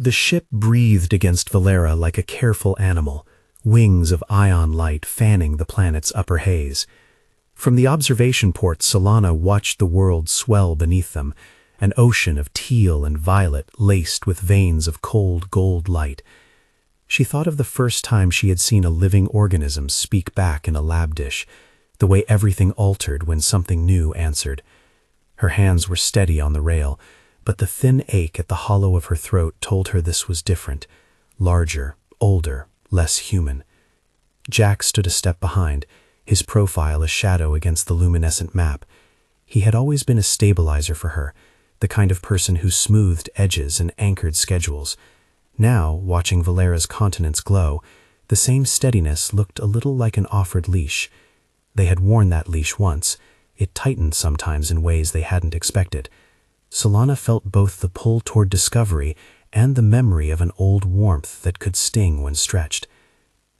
The ship breathed against Valera like a careful animal, wings of ion light fanning the planet's upper haze. From the observation port, Salana watched the world swell beneath them, an ocean of teal and violet laced with veins of cold gold light. She thought of the first time she had seen a living organism speak back in a lab dish, the way everything altered when something new answered. Her hands were steady on the rail, but the thin ache at the hollow of her throat told her this was different, larger, older, less human. Jack stood a step behind, his profile a shadow against the luminescent map. He had always been a stabilizer for her, the kind of person who smoothed edges and anchored schedules. Now, watching Valera's continents glow, the same steadiness looked a little like an offered leash. They had worn that leash once. It tightened sometimes in ways they hadn't expected. Salana felt both the pull toward discovery and the memory of an old warmth that could sting when stretched.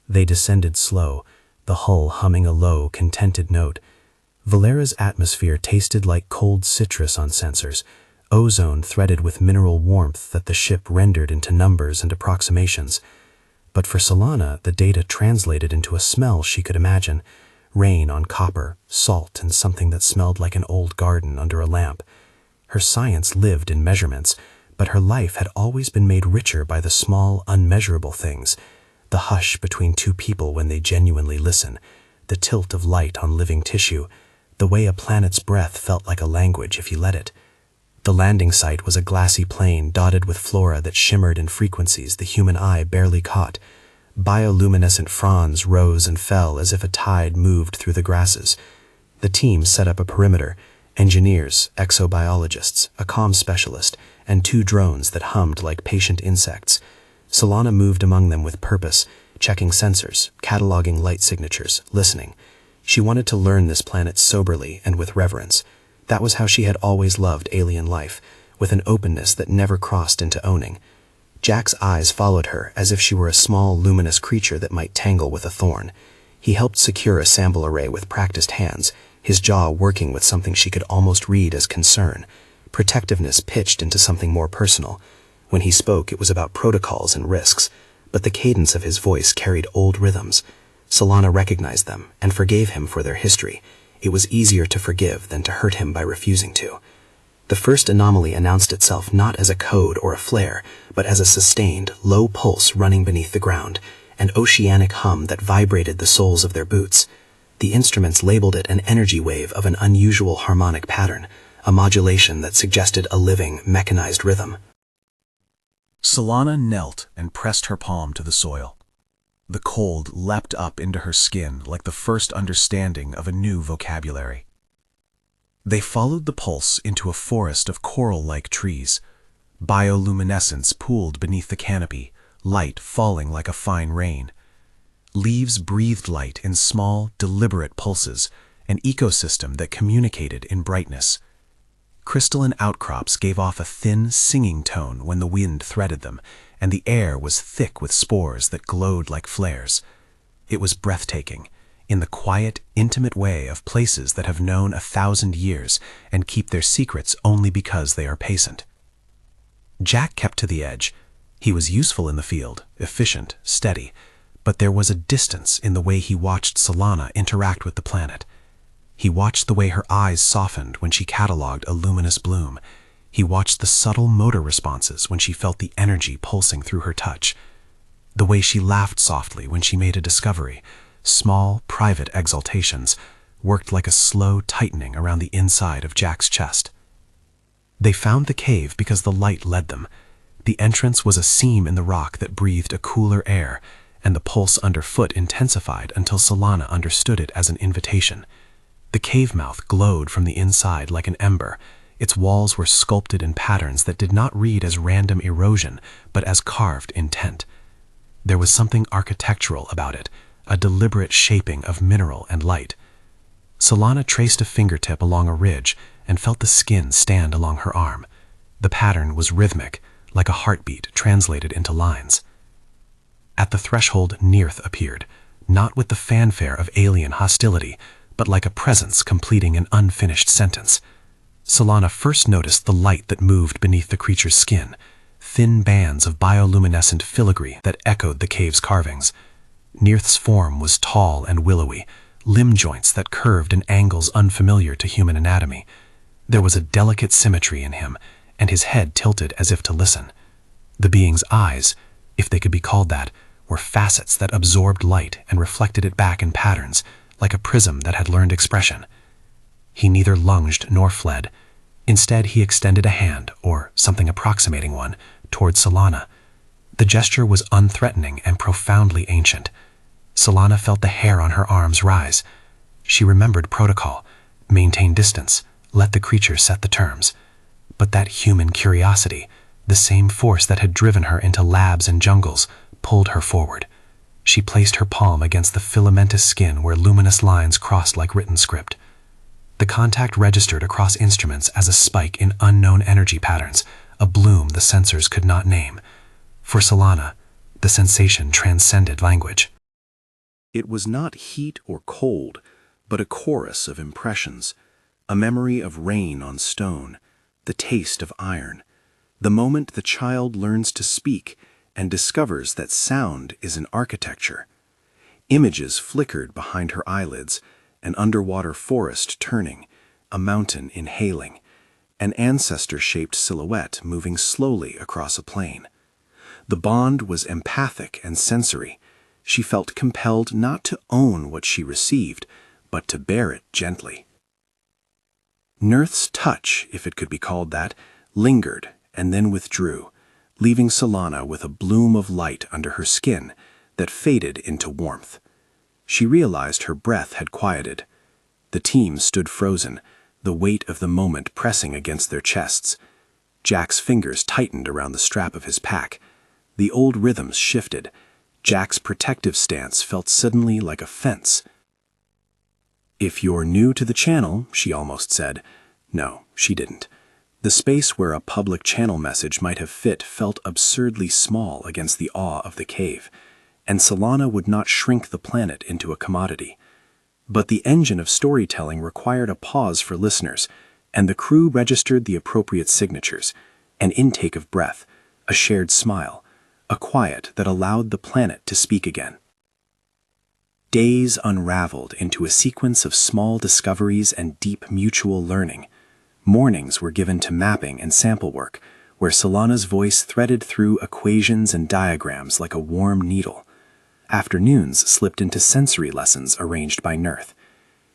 They descended slow, the hull humming a low, contented note. Valera's atmosphere tasted like cold citrus on sensors, ozone threaded with mineral warmth that the ship rendered into numbers and approximations. But for Salana, the data translated into a smell she could imagine: rain on copper, salt, and something that smelled like an old garden under a lamp. Her science lived in measurements, but her life had always been made richer by the small, unmeasurable things: the hush between two people when they genuinely listen, the tilt of light on living tissue, the way a planet's breath felt like a language if you let it. The landing site was a glassy plain dotted with flora that shimmered in frequencies the human eye barely caught. Bioluminescent fronds rose and fell as if a tide moved through the grasses. The team set up a perimeter: engineers, exobiologists, a comm specialist, and 2 drones that hummed like patient insects. Salana moved among them with purpose, checking sensors, cataloging light signatures, listening. She wanted to learn this planet soberly and with reverence. That was how she had always loved alien life, with an openness that never crossed into owning. Jack's eyes followed her as if she were a small, luminous creature that might tangle with a thorn. He helped secure a sample array with practiced hands, his jaw working with something she could almost read as concern. Protectiveness pitched into something more personal. When he spoke, it was about protocols and risks, but the cadence of his voice carried old rhythms. Salana recognized them and forgave him for their history. It was easier to forgive than to hurt him by refusing to. The first anomaly announced itself not as a code or a flare, but as a sustained, low pulse running beneath the ground, an oceanic hum that vibrated the soles of their boots. The instruments labeled it an energy wave of an unusual harmonic pattern, a modulation that suggested a living, mechanized rhythm. Salana knelt and pressed her palm to the soil. The cold leapt up into her skin like the first understanding of a new vocabulary. They followed the pulse into a forest of coral-like trees. Bioluminescence pooled beneath the canopy, light falling like a fine rain. Leaves breathed light in small, deliberate pulses, an ecosystem that communicated in brightness. Crystalline outcrops gave off a thin, singing tone when the wind threaded them, and the air was thick with spores that glowed like flares. It was breathtaking, in the quiet, intimate way of places that have known 1,000 years and keep their secrets only because they are patient. Jack kept to the edge. He was useful in the field, efficient, steady, but there was a distance in the way he watched Salana interact with the planet. He watched the way her eyes softened when she cataloged a luminous bloom. He watched the subtle motor responses when she felt the energy pulsing through her touch. The way she laughed softly when she made a discovery. Small, private exaltations worked like a slow tightening around the inside of Jack's chest. They found the cave because the light led them. The entrance was a seam in the rock that breathed a cooler air, and the pulse underfoot intensified until Salana understood it as an invitation. The cave mouth glowed from the inside like an ember. Its walls were sculpted in patterns that did not read as random erosion, but as carved intent. There was something architectural about it, a deliberate shaping of mineral and light. Salana traced a fingertip along a ridge and felt the skin stand along her arm. The pattern was rhythmic, like a heartbeat translated into lines. At the threshold, Nearth appeared, not with the fanfare of alien hostility, but like a presence completing an unfinished sentence. Salana first noticed the light that moved beneath the creature's skin, thin bands of bioluminescent filigree that echoed the cave's carvings. Nirth's form was tall and willowy, limb joints that curved in angles unfamiliar to human anatomy. There was a delicate symmetry in him, and his head tilted as if to listen. The being's eyes, if they could be called that, were facets that absorbed light and reflected it back in patterns, like a prism that had learned expression. He neither lunged nor fled. Instead, he extended a hand, or something approximating one, toward Salana. The gesture was unthreatening and profoundly ancient. Salana felt the hair on her arms rise. She remembered protocol: maintain distance, let the creature set the terms. But that human curiosity, the same force that had driven her into labs and jungles, pulled her forward. She placed her palm against the filamentous skin where luminous lines crossed like written script. The contact registered across instruments as a spike in unknown energy patterns, a bloom the sensors could not name. For Salana, the sensation transcended language. It was not heat or cold, but a chorus of impressions, a memory of rain on stone, the taste of iron, the moment the child learns to speak and discovers that sound is an architecture. Images flickered behind her eyelids, an underwater forest turning, a mountain inhaling, an ancestor-shaped silhouette moving slowly across a plain. The bond was empathic and sensory. She felt compelled not to own what she received, but to bear it gently. Nirth's touch, if it could be called that, lingered and then withdrew, leaving Salana with a bloom of light under her skin that faded into warmth. She realized her breath had quieted. The team stood frozen, the weight of the moment pressing against their chests. Jack's fingers tightened around the strap of his pack. The old rhythms shifted. Jack's protective stance felt suddenly like a fence. "If you're new to the channel," she almost said. No, she didn't. The space where a public channel message might have fit felt absurdly small against the awe of the cave, and Salana would not shrink the planet into a commodity. But the engine of storytelling required a pause for listeners, and the crew registered the appropriate signatures: an intake of breath, a shared smile, a quiet that allowed the planet to speak again. Days unraveled into a sequence of small discoveries and deep mutual learning. Mornings were given to mapping and sample work, where Salana's voice threaded through equations and diagrams like a warm needle. Afternoons slipped into sensory lessons arranged by Nirth.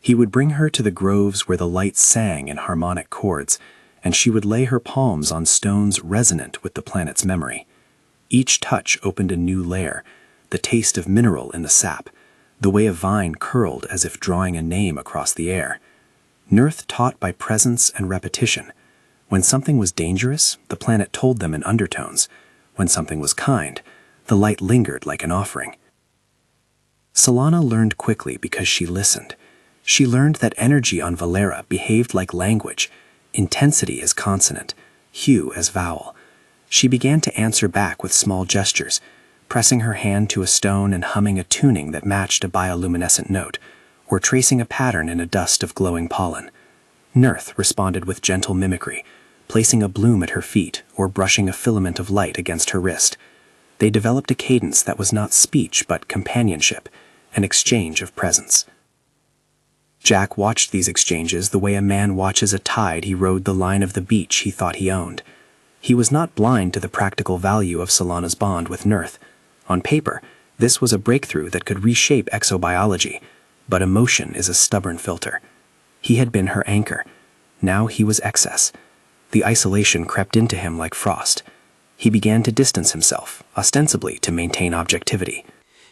He would bring her to the groves where the light sang in harmonic chords, and she would lay her palms on stones resonant with the planet's memory. Each touch opened a new layer, the taste of mineral in the sap, the way a vine curled as if drawing a name across the air. Nirth taught by presence and repetition. When something was dangerous, the planet told them in undertones. When something was kind, the light lingered like an offering. Salana learned quickly because she listened. She learned that energy on Valera behaved like language, intensity as consonant, hue as vowel. She began to answer back with small gestures, pressing her hand to a stone and humming a tuning that matched a bioluminescent note, or tracing a pattern in a dust of glowing pollen. Nirth responded with gentle mimicry, placing a bloom at her feet or brushing a filament of light against her wrist. They developed a cadence that was not speech but companionship, an exchange of presence. Jack watched these exchanges the way a man watches a tide he rode the line of the beach he thought he owned. He was not blind to the practical value of Salana's bond with Nirth. On paper, this was a breakthrough that could reshape exobiology, but emotion is a stubborn filter. He had been her anchor. Now he was excess. The isolation crept into him like frost. He began to distance himself, ostensibly to maintain objectivity.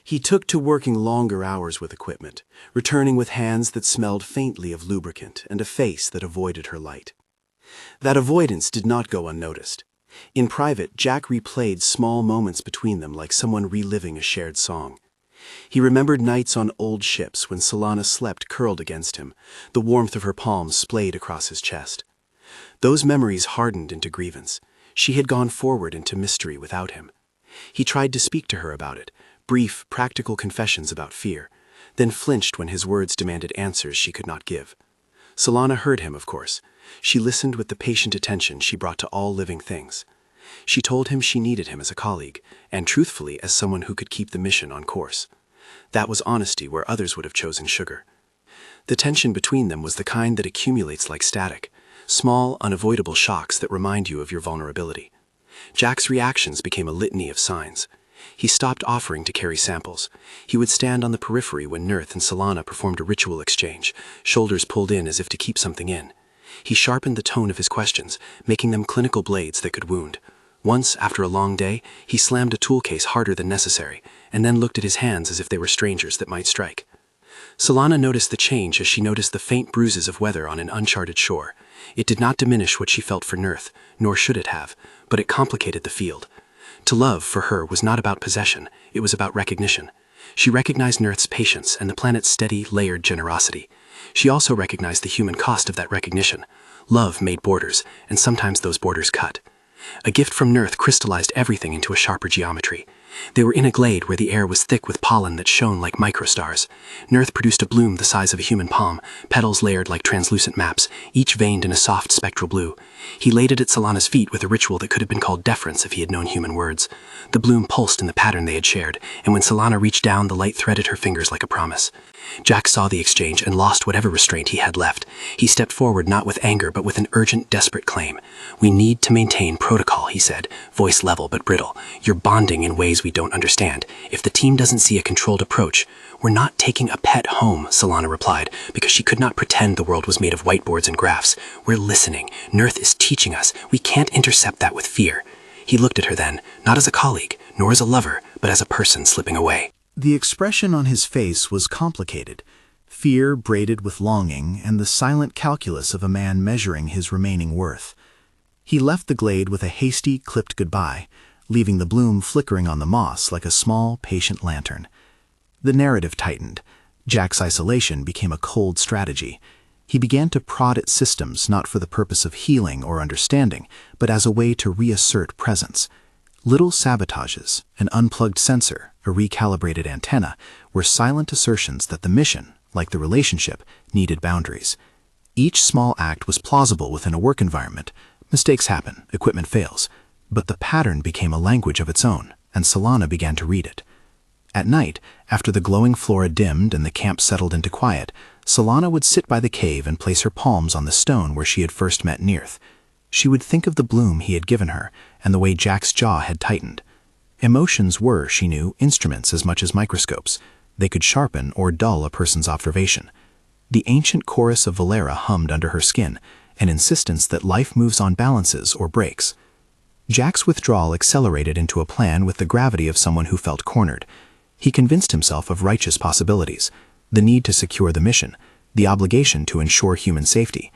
He took to working longer hours with equipment, returning with hands that smelled faintly of lubricant and a face that avoided her light. That avoidance did not go unnoticed. In private, Jack replayed small moments between them like someone reliving a shared song. He remembered nights on old ships when Salana slept curled against him, the warmth of her palms splayed across his chest. Those memories hardened into grievance. She had gone forward into mystery without him. He tried to speak to her about it, brief, practical confessions about fear, then flinched when his words demanded answers she could not give. Salana heard him, of course. She listened with the patient attention she brought to all living things. She told him she needed him as a colleague, and truthfully as someone who could keep the mission on course. That was honesty where others would have chosen sugar. The tension between them was the kind that accumulates like static, small, unavoidable shocks that remind you of your vulnerability. Jack's reactions became a litany of signs. He stopped offering to carry samples. He would stand on the periphery when Nirth and Salana performed a ritual exchange, shoulders pulled in as if to keep something in. He sharpened the tone of his questions, making them clinical blades that could wound. Once, after a long day, he slammed a tool case harder than necessary, and then looked at his hands as if they were strangers that might strike. Salana noticed the change as she noticed the faint bruises of weather on an uncharted shore. It did not diminish what she felt for Nirth, nor should it have, but it complicated the field. To love, for her, was not about possession, it was about recognition. She recognized Nirth's patience and the planet's steady, layered generosity. She also recognized the human cost of that recognition. Love made borders, and sometimes those borders cut. A gift from Nirth crystallized everything into a sharper geometry. They were in a glade where the air was thick with pollen that shone like microstars. Nirth produced a bloom the size of a human palm, petals layered like translucent maps, each veined in a soft spectral blue. He laid it at Salana's feet with a ritual that could have been called deference if he had known human words. The bloom pulsed in the pattern they had shared, and when Salana reached down, the light threaded her fingers like a promise. Jack saw the exchange and lost whatever restraint he had left. He stepped forward not with anger but with an urgent, desperate claim. "We need to maintain protocol," he said, voice level but brittle. "You're bonding in ways we don't understand. If the team doesn't see a controlled approach—" "We're not taking a pet home," Salana replied, because she could not pretend the world was made of whiteboards and graphs. "We're listening. Nirth is teaching us. We can't intercept that with fear." He looked at her then, not as a colleague, nor as a lover, but as a person slipping away. The expression on his face was complicated, fear braided with longing and the silent calculus of a man measuring his remaining worth. He left the glade with a hasty, clipped goodbye, leaving the bloom flickering on the moss like a small, patient lantern. The narrative tightened. Jack's isolation became a cold strategy. He began to prod at systems not for the purpose of healing or understanding, but as a way to reassert presence. Little sabotages, an unplugged sensor, a recalibrated antenna, were silent assertions that the mission, like the relationship, needed boundaries. Each small act was plausible within a work environment. Mistakes happen, equipment fails. But the pattern became a language of its own, and Salana began to read it. At night, after the glowing flora dimmed and the camp settled into quiet, Salana would sit by the cave and place her palms on the stone where she had first met Nirth. She would think of the bloom he had given her and the way Jack's jaw had tightened. Emotions were, she knew, instruments as much as microscopes. They could sharpen or dull a person's observation. The ancient chorus of Valera hummed under her skin, an insistence that life moves on balances or breaks. Jack's withdrawal accelerated into a plan with the gravity of someone who felt cornered. He convinced himself of righteous possibilities, the need to secure the mission, the obligation to ensure human safety.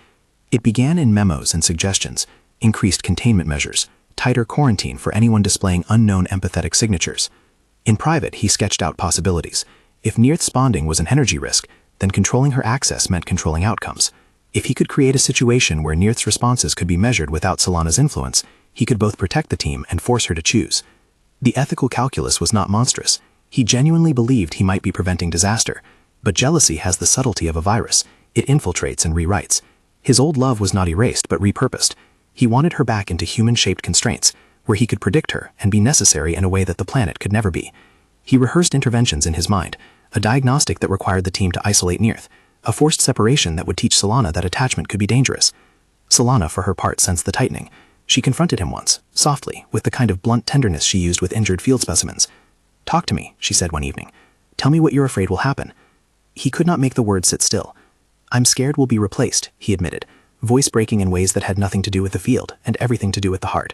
It began in memos and suggestions, increased containment measures, tighter quarantine for anyone displaying unknown empathetic signatures. In private, he sketched out possibilities. If Nirth's bonding was an energy risk, then controlling her access meant controlling outcomes. If he could create a situation where Nirth's responses could be measured without Salana's influence, he could both protect the team and force her to choose. The ethical calculus was not monstrous. He genuinely believed he might be preventing disaster. But jealousy has the subtlety of a virus. It infiltrates and rewrites. His old love was not erased but repurposed. He wanted her back into human-shaped constraints, where he could predict her and be necessary in a way that the planet could never be. He rehearsed interventions in his mind, a diagnostic that required the team to isolate Nirth, a forced separation that would teach Salana that attachment could be dangerous. Salana, for her part, sensed the tightening. She confronted him once, softly, with the kind of blunt tenderness she used with injured field specimens. "Talk to me," she said one evening. "Tell me what you're afraid will happen." He could not make the words sit still. "I'm scared we'll be replaced," he admitted, voice breaking in ways that had nothing to do with the field and everything to do with the heart.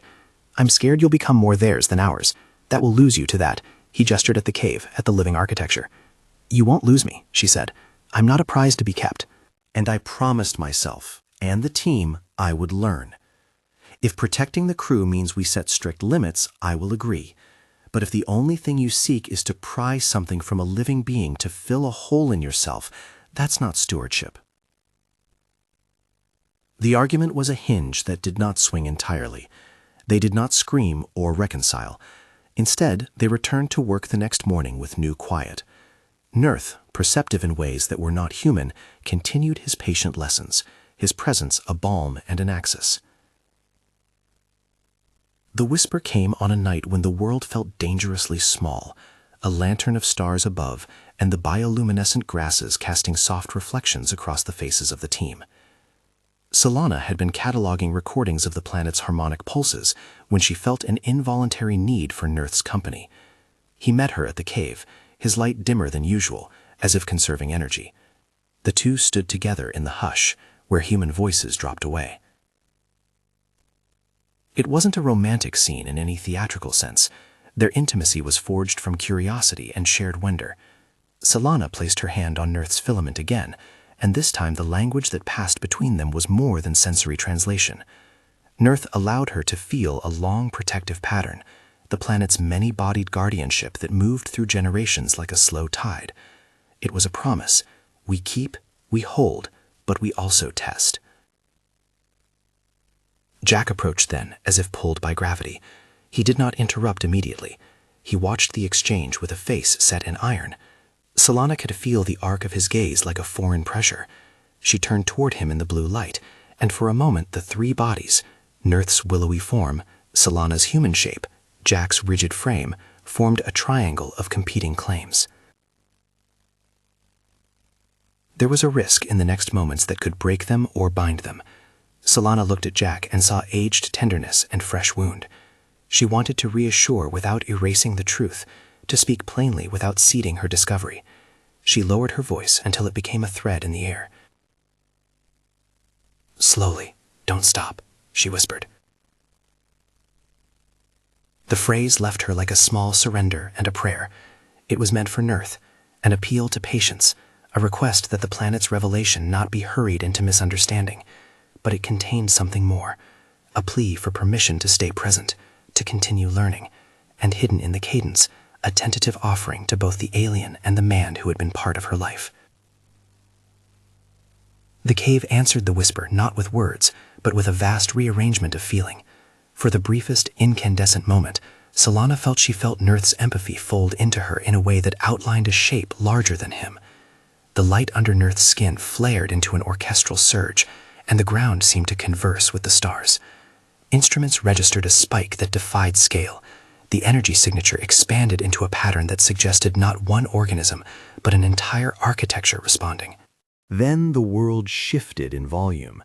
"I'm scared you'll become more theirs than ours. That will lose you to that." He gestured at the cave, at the living architecture. "You won't lose me," she said. "I'm not a prize to be kept." And I promised myself, and the team, I would learn. If protecting the crew means we set strict limits, I will agree. But if the only thing you seek is to pry something from a living being to fill a hole in yourself, that's not stewardship. The argument was a hinge that did not swing entirely. They did not scream or reconcile. Instead, they returned to work the next morning with new quiet. Nirth, perceptive in ways that were not human, continued his patient lessons, his presence a balm and an axis. The whisper came on a night when the world felt dangerously small, a lantern of stars above, and the bioluminescent grasses casting soft reflections across the faces of the team. Salana had been cataloging recordings of the planet's harmonic pulses when she felt an involuntary need for Nurth's company. He met her at the cave, his light dimmer than usual, as if conserving energy. The two stood together in the hush, where human voices dropped away. It wasn't a romantic scene in any theatrical sense. Their intimacy was forged from curiosity and shared wonder. Salana placed her hand on Nurth's filament again, and this time the language that passed between them was more than sensory translation. Nurth allowed her to feel a long protective pattern, the planet's many-bodied guardianship that moved through generations like a slow tide. It was a promise. We keep, we hold, but we also test. Jack approached then, as if pulled by gravity. He did not interrupt immediately. He watched the exchange with a face set in iron. Salana could feel the arc of his gaze like a foreign pressure. She turned toward him in the blue light, and for a moment the three bodies, Nurth's willowy form, Salana's human shape, Jack's rigid frame, formed a triangle of competing claims. There was a risk in the next moments that could break them or bind them. Salana looked at Jack and saw aged tenderness and fresh wound. She wanted to reassure without erasing the truth, to speak plainly without ceding her discovery. She lowered her voice until it became a thread in the air. "Slowly, don't stop," she whispered. The phrase left her like a small surrender and a prayer. It was meant for Nurth, an appeal to patience, a request that the planet's revelation not be hurried into misunderstanding. But it contained something more, a plea for permission to stay present, to continue learning, and hidden in the cadence, a tentative offering to both the alien and the man who had been part of her life. The cave answered the whisper not with words, but with a vast rearrangement of feeling. For the briefest, incandescent moment, Salana felt she felt Nurth's empathy fold into her in a way that outlined a shape larger than him. The light under Nurth's skin flared into an orchestral surge, and the ground seemed to converse with the stars. Instruments registered a spike that defied scale. The energy signature expanded into a pattern that suggested not one organism, but an entire architecture responding. Then the world shifted in volume.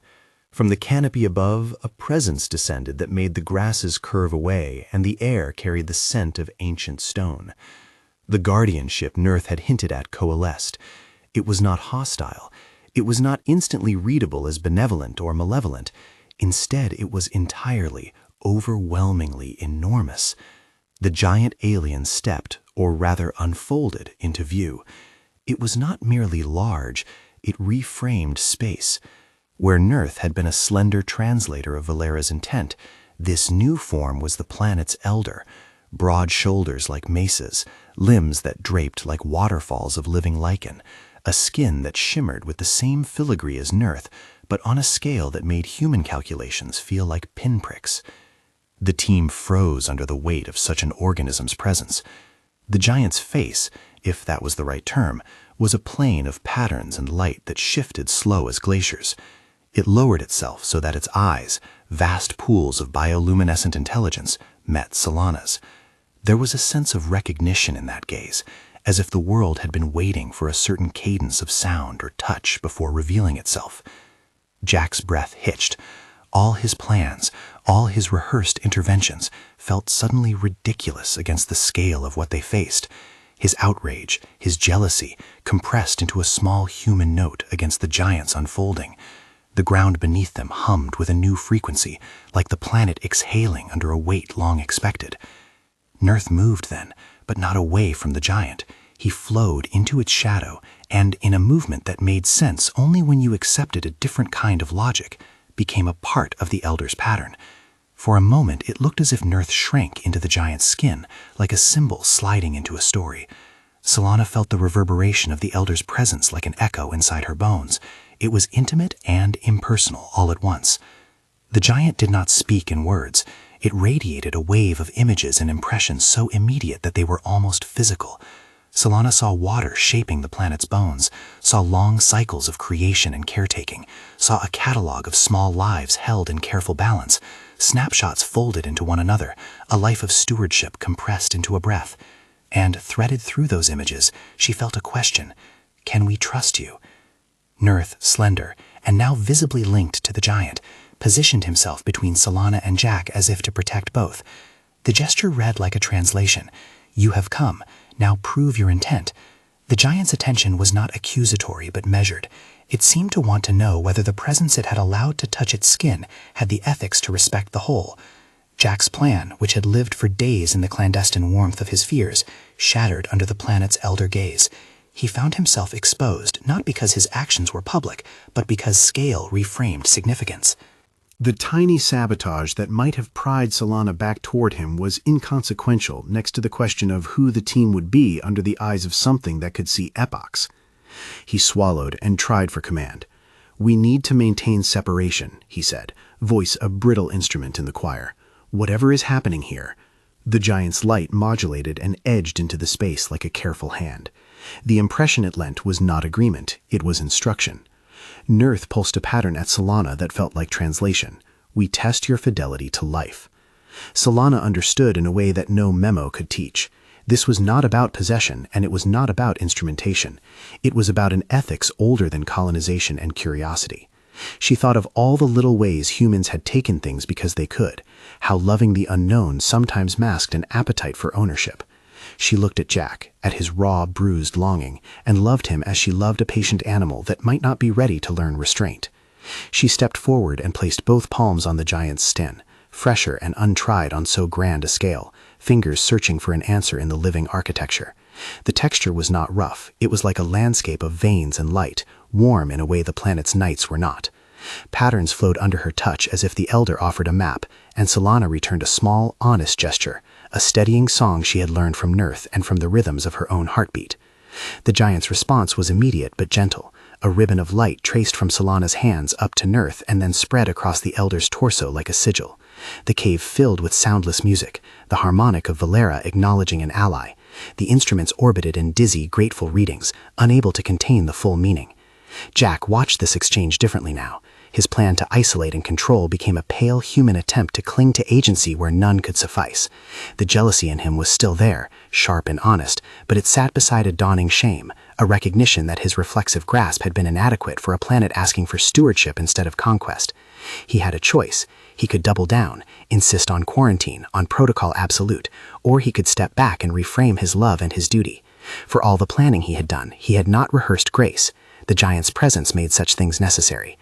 From the canopy above, a presence descended that made the grasses curve away, and the air carried the scent of ancient stone. The guardianship Nurth had hinted at coalesced. It was not hostile. It was not instantly readable as benevolent or malevolent. Instead, it was entirely, overwhelmingly enormous. The giant alien stepped, or rather unfolded, into view. It was not merely large, it reframed space. Where Nurth had been a slender translator of Valera's intent, this new form was the planet's elder, broad shoulders like mesas, limbs that draped like waterfalls of living lichen, a skin that shimmered with the same filigree as Nurth, but on a scale that made human calculations feel like pinpricks. The team froze under the weight of such an organism's presence. The giant's face, if that was the right term, was a plane of patterns and light that shifted slow as glaciers. It lowered itself so that its eyes, vast pools of bioluminescent intelligence, met Salana's. There was a sense of recognition in that gaze, as if the world had been waiting for a certain cadence of sound or touch before revealing itself. Jack's breath hitched. All his plans, all his rehearsed interventions, felt suddenly ridiculous against the scale of what they faced. His outrage, his jealousy, compressed into a small human note against the giant's unfolding. The ground beneath them hummed with a new frequency, like the planet exhaling under a weight long expected. Nurth moved then, but not away from the giant. He flowed into its shadow, and in a movement that made sense only when you accepted a different kind of logic, became a part of the elder's pattern. For a moment it looked as if Nurth shrank into the giant's skin, like a symbol sliding into a story. Salana felt the reverberation of the elder's presence like an echo inside her bones. It was intimate and impersonal all at once. The giant did not speak in words. It radiated a wave of images and impressions so immediate that they were almost physical. Salana saw water shaping the planet's bones, saw long cycles of creation and caretaking, saw a catalog of small lives held in careful balance, Snapshots folded into one another, a life of stewardship compressed into a breath. And threaded through those images, she felt a question. Can we trust you? Nirth, slender, and now visibly linked to the giant, positioned himself between Salana and Jack as if to protect both. The gesture read like a translation. You have come. Now prove your intent. The giant's attention was not accusatory but measured. It seemed to want to know whether the presence it had allowed to touch its skin had the ethics to respect the whole. Jack's plan, which had lived for days in the clandestine warmth of his fears, shattered under the planet's elder gaze. He found himself exposed, not because his actions were public, but because scale reframed significance. The tiny sabotage that might have pried Salana back toward him was inconsequential next to the question of who the team would be under the eyes of something that could see epochs. He swallowed and tried for command. We need to maintain separation, he said, voice a brittle instrument in the choir. Whatever is happening here. The giant's light modulated and edged into the space like a careful hand. The impression it lent was not agreement, it was instruction. Nirth pulsed a pattern at Salana that felt like translation. We test your fidelity to life. Salana understood in a way that no memo could teach. This was not about possession, and it was not about instrumentation. It was about an ethics older than colonization and curiosity. She thought of all the little ways humans had taken things because they could, how loving the unknown sometimes masked an appetite for ownership. She looked at Jack, at his raw, bruised longing, and loved him as she loved a patient animal that might not be ready to learn restraint. She stepped forward and placed both palms on the giant's stem, fresher and untried on so grand a scale, fingers searching for an answer in the living architecture. The texture was not rough, it was like a landscape of veins and light, warm in a way the planet's nights were not. Patterns flowed under her touch as if the elder offered a map, and Salana returned a small, honest gesture, a steadying song she had learned from Nirth and from the rhythms of her own heartbeat. The giant's response was immediate but gentle, a ribbon of light traced from Salana's hands up to Nirth and then spread across the elder's torso like a sigil. The cave filled with soundless music, the harmonic of Valera acknowledging an ally. The instruments orbited in dizzy, grateful readings, unable to contain the full meaning. Jack watched this exchange differently now. His plan to isolate and control became a pale human attempt to cling to agency where none could suffice. The jealousy in him was still there, sharp and honest, but it sat beside a dawning shame, a recognition that his reflexive grasp had been inadequate for a planet asking for stewardship instead of conquest. He had a choice. He could double down, insist on quarantine, on protocol absolute, or he could step back and reframe his love and his duty. For all the planning he had done, he had not rehearsed grace. The giant's presence made such things necessary.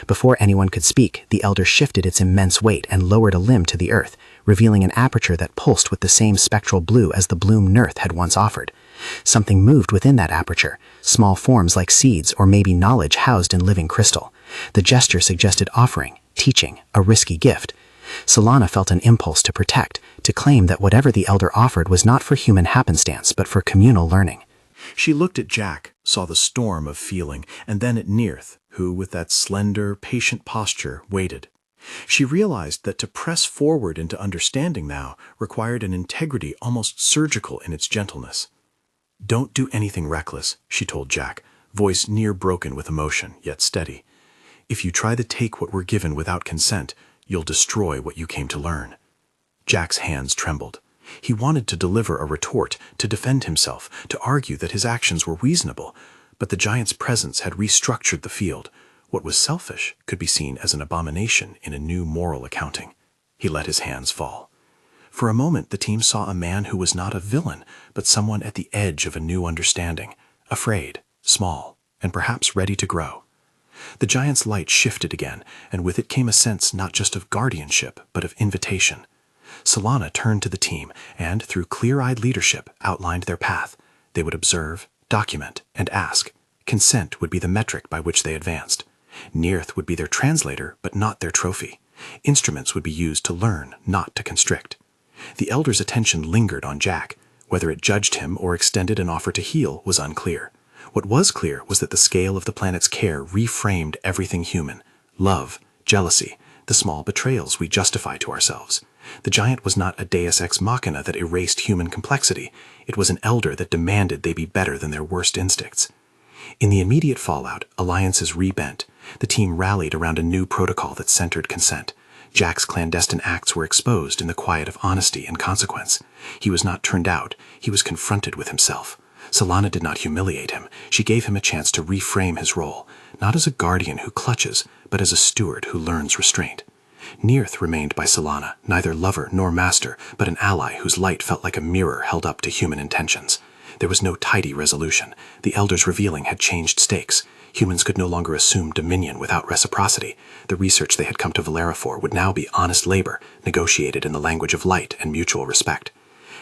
Before anyone could speak, the elder shifted its immense weight and lowered a limb to the earth, revealing an aperture that pulsed with the same spectral blue as the bloom Nirth had once offered. Something moved within that aperture, small forms like seeds or maybe knowledge housed in living crystal. The gesture suggested offering, teaching, a risky gift. Salana felt an impulse to protect, to claim that whatever the elder offered was not for human happenstance but for communal learning. She looked at Jack, saw the storm of feeling, and then at Nirth, who, with that slender, patient posture, waited. She realized that to press forward into understanding now required an integrity almost surgical in its gentleness. "Don't do anything reckless," she told Jack, voice near broken with emotion, yet steady. "If you try to take what we're given without consent, you'll destroy what you came to learn." Jack's hands trembled. He wanted to deliver a retort, to defend himself, to argue that his actions were reasonable, but the giant's presence had restructured the field. What was selfish could be seen as an abomination in a new moral accounting. He let his hands fall. For a moment, the team saw a man who was not a villain, but someone at the edge of a new understanding, afraid, small, and perhaps ready to grow. The giant's light shifted again, and with it came a sense not just of guardianship, but of invitation. Salana turned to the team and, through clear-eyed leadership, outlined their path. They would observe, document, and ask. Consent would be the metric by which they advanced. Nirth would be their translator, but not their trophy. Instruments would be used to learn, not to constrict. The elder's attention lingered on Jack. Whether it judged him or extended an offer to heal was unclear. What was clear was that the scale of the planet's care reframed everything human. Love, jealousy, the small betrayals we justify to ourselves. The giant was not a deus ex machina that erased human complexity. It was an elder that demanded they be better than their worst instincts. In the immediate fallout, alliances rebent. The team rallied around a new protocol that centered consent. Jack's clandestine acts were exposed in the quiet of honesty and consequence. He was not turned out, he was confronted with himself. Salana did not humiliate him. She gave him a chance to reframe his role, not as a guardian who clutches, but as a steward who learns restraint. Nearth remained by Salana, neither lover nor master, but an ally whose light felt like a mirror held up to human intentions. There was no tidy resolution. The Elder's revealing had changed stakes. Humans could no longer assume dominion without reciprocity. The research they had come to Valera for would now be honest labor, negotiated in the language of light and mutual respect.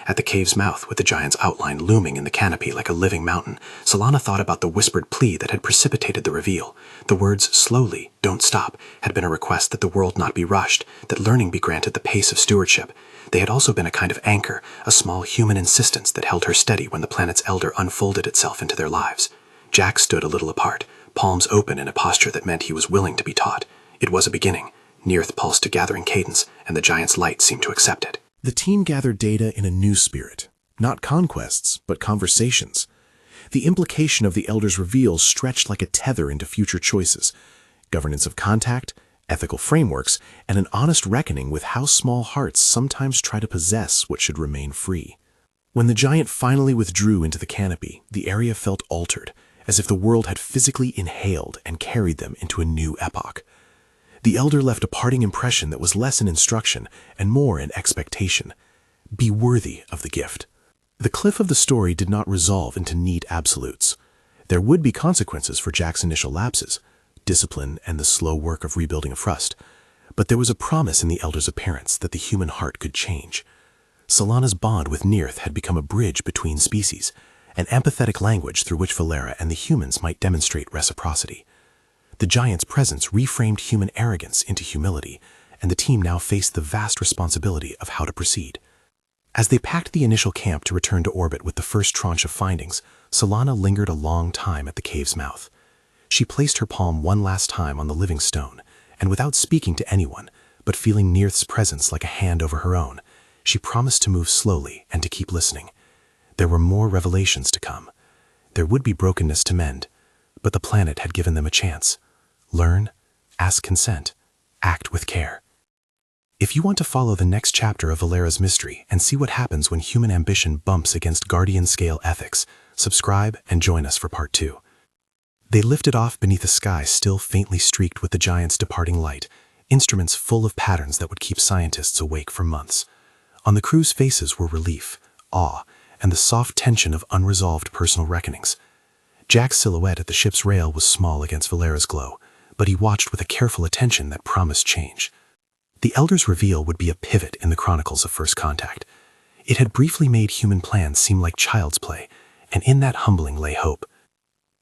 At the cave's mouth, with the giant's outline looming in the canopy like a living mountain, Salana thought about the whispered plea that had precipitated the reveal. The words, "slowly, don't stop," had been a request that the world not be rushed, that learning be granted the pace of stewardship. They had also been a kind of anchor, a small human insistence that held her steady when the planet's elder unfolded itself into their lives. Jack stood a little apart, palms open in a posture that meant he was willing to be taught. It was a beginning. Nearth pulsed to gathering cadence, and the giant's light seemed to accept it. The team gathered data in a new spirit, not conquests, but conversations. The implication of the Elder's reveal stretched like a tether into future choices, governance of contact, ethical frameworks, and an honest reckoning with how small hearts sometimes try to possess what should remain free. When the giant finally withdrew into the canopy, the area felt altered, as if the world had physically inhaled and carried them into a new epoch. The Elder left a parting impression that was less an instruction and more an expectation. Be worthy of the gift. The cliff of the story did not resolve into neat absolutes. There would be consequences for Jack's initial lapses, discipline and the slow work of rebuilding a trust, but there was a promise in the Elder's appearance that the human heart could change. Salana's bond with Nearth had become a bridge between species, an empathetic language through which Valera and the humans might demonstrate reciprocity. The giant's presence reframed human arrogance into humility, and the team now faced the vast responsibility of how to proceed. As they packed the initial camp to return to orbit with the first tranche of findings, Salana lingered a long time at the cave's mouth. She placed her palm one last time on the living stone, and without speaking to anyone, but feeling Nearth's presence like a hand over her own, she promised to move slowly and to keep listening. There were more revelations to come. There would be brokenness to mend, but the planet had given them a chance. Learn, ask consent, act with care. If you want to follow the next chapter of Valera's mystery and see what happens when human ambition bumps against guardian-scale ethics, subscribe and join us for part 2. They lifted off beneath a sky still faintly streaked with the giant's departing light, instruments full of patterns that would keep scientists awake for months. On the crew's faces were relief, awe, and the soft tension of unresolved personal reckonings. Jack's silhouette at the ship's rail was small against Valera's glow, but he watched with a careful attention that promised change. The Elder's reveal would be a pivot in the chronicles of First Contact. It had briefly made human plans seem like child's play, and in that humbling lay hope.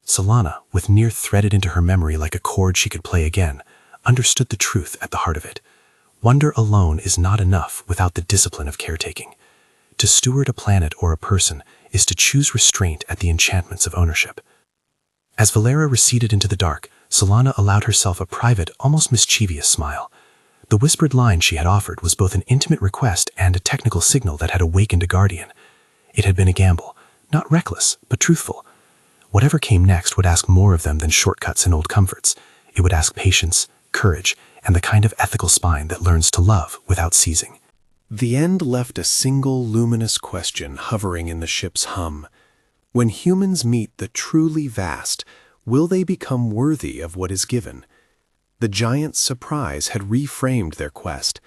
Salana, with Nearth threaded into her memory like a chord she could play again, understood the truth at the heart of it. Wonder alone is not enough without the discipline of caretaking. To steward a planet or a person is to choose restraint at the enchantments of ownership. As Valera receded into the dark, Salana allowed herself a private, almost mischievous smile. The whispered line she had offered was both an intimate request and a technical signal that had awakened a guardian. It had been a gamble, not reckless, but truthful. Whatever came next would ask more of them than shortcuts and old comforts. It would ask patience, courage, and the kind of ethical spine that learns to love without seizing. The end left a single luminous question hovering in the ship's hum. When humans meet the truly vast, will they become worthy of what is given? The giant's surprise had reframed their quest.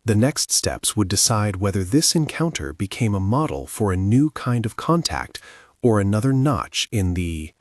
The next steps would decide whether this encounter became a model for a new kind of contact or another notch in the